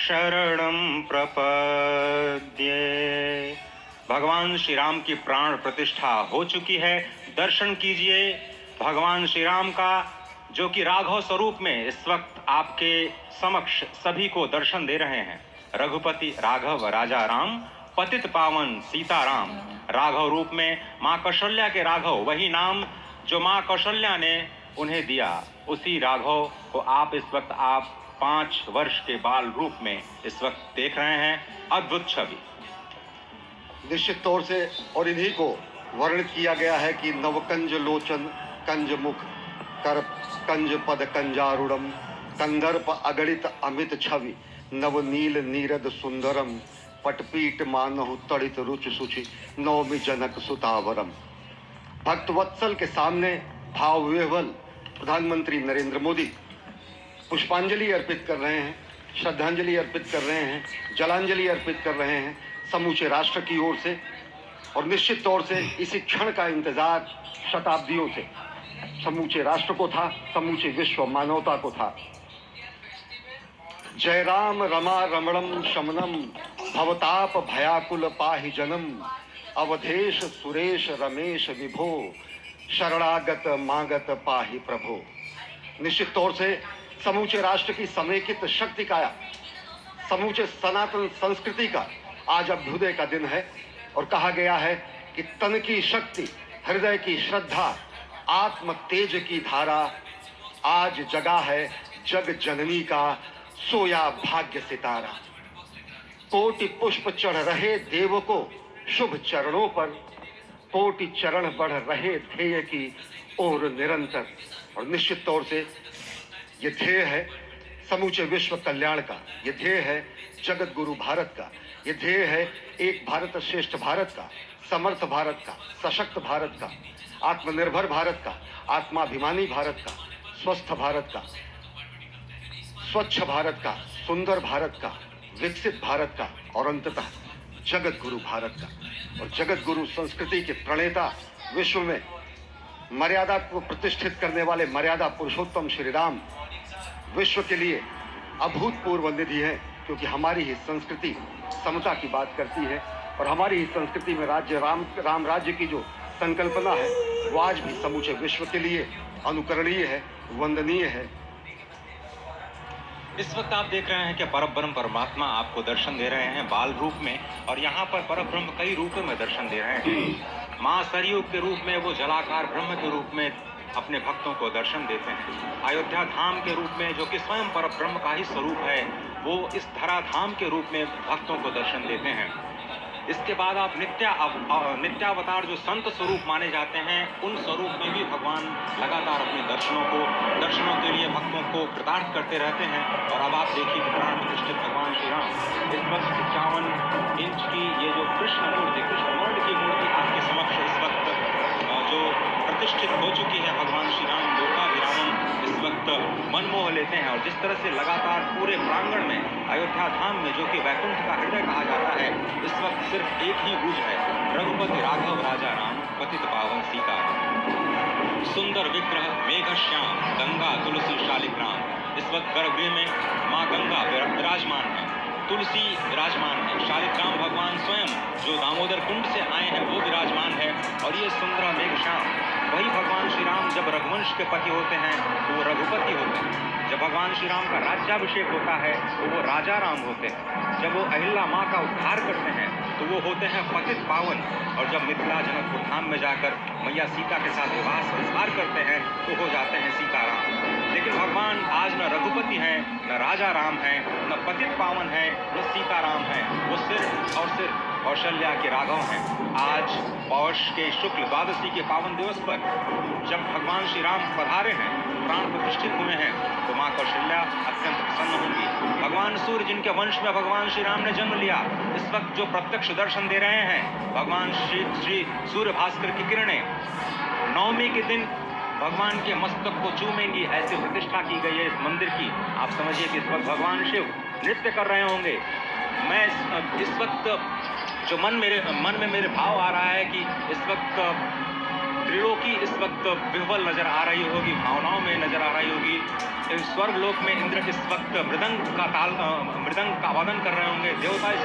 शरणं प्रपद्ये। भगवान श्री राम की प्राण प्रतिष्ठा हो चुकी है। दर्शन कीजिए भगवान श्री राम का, जो कि राघव स्वरूप में इस वक्त आपके समक्ष सभी को दर्शन दे रहे हैं। रघुपति राघव राजा राम, पतित पावन सीताराम। राघव रूप में माँ कौशल्या के राघव, वही नाम जो माँ कौशल्या ने उन्हें दिया, उसी राघव को आप 5 वर्ष के बाल रूप में इस वक्त देख रहे हैं। अद्भुत छवि। निश्चित तौर से और इन्हीं को वर्णित किया गया है कि नवकंज लोचन कंज मुख कर कंज पद कंजारूढ़म कंदर्प अगणित अमित छवि नवनील नीरद सुंदरम पटपीट मानहु तड़ित रुचि सुचि नवमी जनक सुतावरम। भक्तवत्सल के सामने भाव विह्वल प्रधानमंत्री नरेंद्र मोदी पुष्पांजलि अर्पित कर रहे हैं, श्रद्धांजलि अर्पित कर रहे हैं, जलांजलि अर्पित कर रहे हैं समूचे राष्ट्र की ओर से। और निश्चित तौर से इसी क्षण का इंतजार शताब्दियों से समूचे राष्ट्र को था, समूचे विश्व मानवता को था। जय राम रमा रमणम शमनम भवताप भयाकुल पाहि जनम अवधेश सुरेश रमेश विभो शरणागत मागत पाहि प्रभो। निश्चित तौर से समूचे राष्ट्र की समेकित शक्ति का, समूचे सनातन संस्कृति का आज अभ्युदय का दिन है। और कहा गया है कि तन की शक्ति, हृदय की श्रद्धा, आत्म तेज की धारा आज जगा है जग जननी का सोया भाग्य सितारा। कोटि पुष्प चढ़ रहे देव को शुभ चरणों पर, कोटि चरण बढ़ रहे ध्येय की ओर निरंतर। और निश्चित तौर से ये ध्येय है समूचे विश्व कल्याण का, ये ध्येय है जगत गुरु भारत का, ये ध्येय है एक भारत श्रेष्ठ भारत का, समर्थ भारत का, सशक्त भारत का, आत्मनिर्भर भारत का, आत्माभिमानी भारत का, स्वस्थ भारत का, स्वच्छ भारत का, सुंदर भारत का, विकसित भारत का और अंततः जगत गुरु भारत का। और जगत गुरु संस्कृति के प्रणेता, विश्व में मर्यादा को प्रतिष्ठित करने वाले मर्यादा पुरुषोत्तम श्री राम विश्व के लिए अभूतपूर्व निधि है, क्योंकि हमारी ही संस्कृति समता की बात करती है और हमारी ही संस्कृति में राज्य राम राज्य की जो संकल्पना है वो आज भी समूचे विश्व के लिए अनुकरणीय है, वंदनीय है। इस वक्त आप देख रहे हैं कि परब्रह्म परमात्मा आपको दर्शन दे रहे हैं बाल रूप में, और यहाँ पर परब्रह्म कई रूपों में दर्शन दे रहे हैं। माँ सरयू के रूप में वो जलाकार ब्रह्म के रूप में अपने भक्तों को दर्शन देते हैं। अयोध्या धाम के रूप में, जो कि स्वयं परब्रह्म का ही स्वरूप है, वो इस धरा धाम के रूप में भक्तों को दर्शन देते हैं। इसके बाद आप नित्यावतार जो संत स्वरूप माने जाते हैं, उन स्वरूप में भी भगवान लगातार अपने दर्शनों के लिए भक्तों को कृतार्थ करते रहते हैं। और अब आप देखिए कि प्राण प्रतिष्ठित भगवान श्री राम इस वक्त 51 इंच की ये जो कृष्ण वर्ण की मूर्ति आपके समक्ष इस वक्त जो प्रतिष्ठित हो चुकी है। भगवान श्री राम लोकाभिरामम इस वक्त मनमोह लेते हैं। और जिस तरह से लगातार पूरे प्रांगण में अयोध्या धाम में, जो कि वैकुंठ का हृदय कहा जाता है, इस वक्त सिर्फ एक ही गूंज है, रघुपति राघव राजा राम, पतित पावन सीताराम। सुंदर विग्रह मेघ श्याम, गंगा तुलसी शालिग्राम। इस वक्त गर्भगृह में माँ गंगा विराजमान है, तुलसी विराजमान है, शालिग्राम भगवान स्वयं जो दामोदर कुंड से आए हैं वो विराजमान है। और ये सुंदर मेघ श्याम, वही भगवान श्री राम जब रघुवंश के पति होते हैं तो वो रघुपति होते हैं। जब भगवान श्री राम का राज्याभिषेक होता है तो वो राजा राम होते हैं। जब वो अहिल्या माँ का उद्धार करते हैं तो वो होते हैं पतित पावन। और जब मिथिला जनकपुर धाम में जाकर मैया सीता के साथ विवाह संस्कार करते हैं तो हो जाते हैं सीताराम। लेकिन भगवान आज न रघुपति हैं, न राजा राम हैं, न पतित पावन हैं, न सीताराम हैं। वो सिर्फ और सिर्फ कौशल्या के राघव हैं। आज पौष के शुक्ल द्वादशी के पावन दिवस पर जब भगवान श्री राम पधारे हैं, प्राण प्रतिष्ठित हुए हैं, तो माँ कौशल्या अत्यंत प्रसन्न होंगी। भगवान सूर्य, जिनके वंश में भगवान श्री राम ने जन्म लिया, इस वक्त जो प्रत्यक्ष दर्शन दे रहे हैं, भगवान श्री सूर्य भास्कर की किरणें नवमी के दिन भगवान के मस्तक को चूमेंगी। ऐसी प्रतिष्ठा की गई है इस मंदिर की। आप समझिए कि इस वक्त भगवान शिव नृत्य कर रहे होंगे। मैं इस वक्त जो मन में मेरे भाव आ रहा है कि इस वक्त त्रिलोकी इस वक्त विह्वल नजर आ रही होगी, भावनाओं में नजर आ रही होगी। स्वर्ग लोक में इंद्र इस वक्त मृदंग का वादन कर रहे होंगे, देवता इस